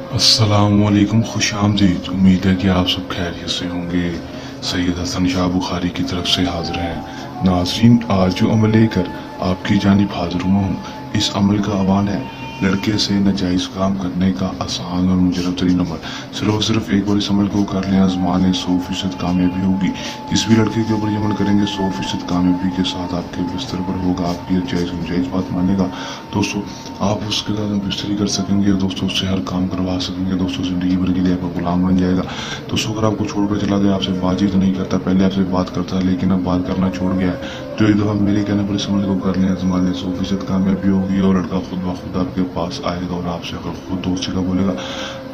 अस्सलाम वालेकुम, खुश आमदीद। उम्मीद है कि आप सब खैरियत से होंगे। सैयद हसन शाह बुखारी की तरफ से हाजिर हैं। नाज़रीन, आज जो अमल लेकर आपकी जानिब हाजिर हुआ हूँ, इस अमल का आह्वान है लड़के से नाजायज़ काम करने का आसान और मुजरब तरीन अमल। सिर्फ और सिर्फ एक बार इस अमल को कर लें, आजमाने 100% कामयाबी होगी। जिस भी लड़के के ऊपर ये अमल करेंगे 100% कामयाबी के साथ आपके बिस्तर पर होगा, आपकी जायज़ बात मानेगा। दोस्तों, आप उसके साथ बिस्तरी कर सकेंगे, दोस्तों उससे हर काम करवा सकेंगे, दोस्तों ज़िंदगी भर के लिए आपका गुलाम बन जाएगा। दोस्तों, अगर आपको छोड़ कर चला गया, आपसे बातचीत नहीं करता, पहले आपसे बात करता लेकिन अब बात करना छोड़ गया है, तो एक दफ़ा मेरे कहने पर इस अमल को कर लें, आजमा लें, 100% कामयाबी होगी और लड़का खुद ब खुद आपके पास आएगा और आपसे अगर खुद दोस्ती का बोलेगा,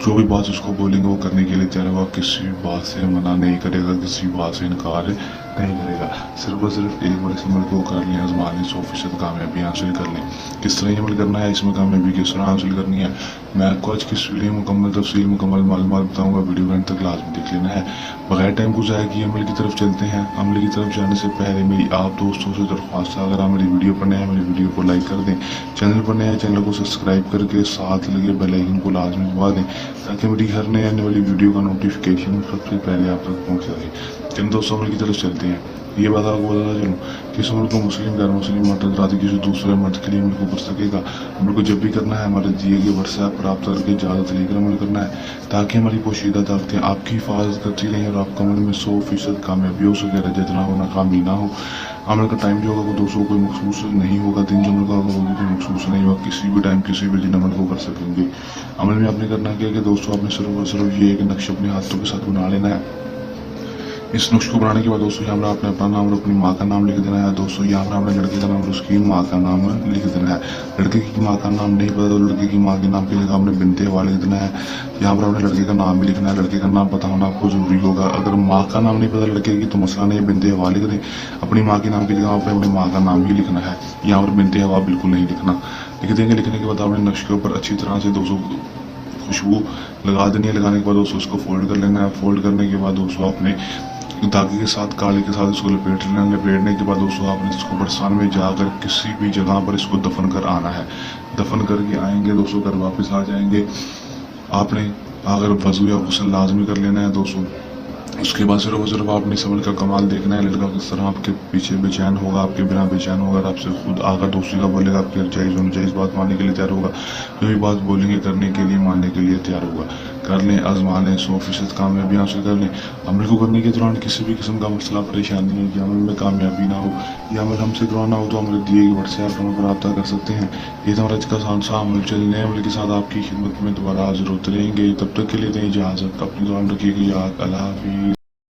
जो भी बात उसको बोलेंगे वो करने के लिए तैयार होगा। किसी भी बात से मना नहीं करेगा, किसी बात से इनकार नहीं करेगा। सिर्फ और सिर्फ एक बार इस अमल को कर लें, आजमा लें, 100% कामयाबी हासिल कर लें। किस तरह ये अमल करना है, इसमें कामयाबी किस तरह हासिल करनी है, मैं आपको आज की इस वीडियो मुकम्मल तफसील मुकम्मल मालूमात बताऊंगा। वीडियो को अंत तक लाजमी देख लेना है। बगैर टाइम को ज़ाया किए अमल की तरफ चलते हैं। अमल की तरफ जाने से पहले मेरी आप दोस्तों से दरख्वास्त है, अगर आप मेरी वीडियो पर नए हैं, मेरी वीडियो को लाइक कर दें, चैनल पर नए हैं चैनल को सब्सक्राइब करके साथ लगे बेल आइकन को लाजमी दबा दें, ताकि मेरी हर नए आने वाली वीडियो का नोटिफिकेशन सबसे पहले आप तक पहुँच सके। चलिए दोस्तों, अमल की तरफ चलते हैं। ये बात आपको बताना चलूँ कि इस अमल को मुस्लिम गैर मुस्लिम मर्द रात किसी दूसरे मर्द के लिए अमल को कर सकेगा। अमल को जब भी करना है हमारे दिए गए व्हाट्सएप पर रब्ता करके इजाज़त लेकर अमल करना है, ताकि हमारी पोशीदा ताकतें आपकी हिफाजत करती रहें और आपका अमल में 100% कामयाबी हो सके, रजत ना हो, नाकामी ना हो। अमल का टाइम जो होगा वो दोस्तों कोई मखसूस नहीं होगा, दिन जो अमल का होगा वो भी कोई मखसूस नहीं होगा, किसी भी टाइम किसी भी दिन अमल को कर सकेंगे। अमल में आपने करना क्या है कि दोस्तों, आपने सिर्फ और सिर्फ ये एक नक्श अपने हाथों के साथ बना लेना है। इस नुस्खे को बनाने के बाद दोस्तों यहाँ पर आपने अपना नाम और अपनी माँ का नाम लिख देना है। दोस्तों, यहाँ पर आपने लड़के का नाम और उसकी माँ का नाम लिख देना है। लड़के की माँ का नाम नहीं पता तो लड़के की माँ के नाम के लिए आपने बिनते हवा लिख देना है। यहाँ पर आपने लड़के का नाम भी लिखना है। लड़के का नाम पता होना आपको जरूरी होगा। अगर माँ का नाम नहीं पता लड़के की तो मसला नहीं, बिनते हवा लिख दें। अपनी माँ के नाम की जगह पर अपनी माँ का नाम ही लिखना है। यहाँ पर बिनते हवा बिल्कुल नहीं लिखना। लिख देंगे। लिखने के बाद आपने नक्श के ऊपर अच्छी तरह से दोस्तों खुशबू लगा देनी है। लगाने के बाद दोस्तों उसको फोल्ड कर लेना है। फोल्ड करने के बाद दोस्तों आपने धागे के साथ काले के साथ इसको लपेट लेना। लपेटने के बाद दोस्तों आपने इसको बरसात में जाकर किसी भी जगह पर इसको दफन कर आना है। दफन करके आएंगे दोस्तों, घर वापस आ जाएंगे। आपने अगर वजू या गुस्ल लाजमी कर लेना है दोस्तों। उसके बाद सिर्फ आपने इस अमल का कमाल देखना है। लड़का किस तरह आपके पीछे बेचैन होगा, आपके बिना बेचैन होगा, आपसे खुद आकर दोस्ती का बोलेगा, आपकी जायज़ बात मानने के लिए तैयार होगा। जो भी बात बोलेंगे करने के लिए मानने के लिए तैयार होगा। कर लें, आजमा लें, 100% कामयाबी हासिल कर लें। अमल को करने के दौरान किसी भी किस्म का मसला परेशानी हो, या अमल में कामयाबी ना हो, या अमल हमसे करवाना हो तो हमारे दिए गए व्हाट्सएप नंबर पर रब्ता कर सकते हैं। ये तो हमारा आज का आसान सा अमल। चलने अमल के साथ आपकी खिदमत में दोबारा हाजिर होते रहेंगे। तब तक के लिए दें इजाज़त। अपनी दुआ में रखिएगा। अल्लाह हाफिज़।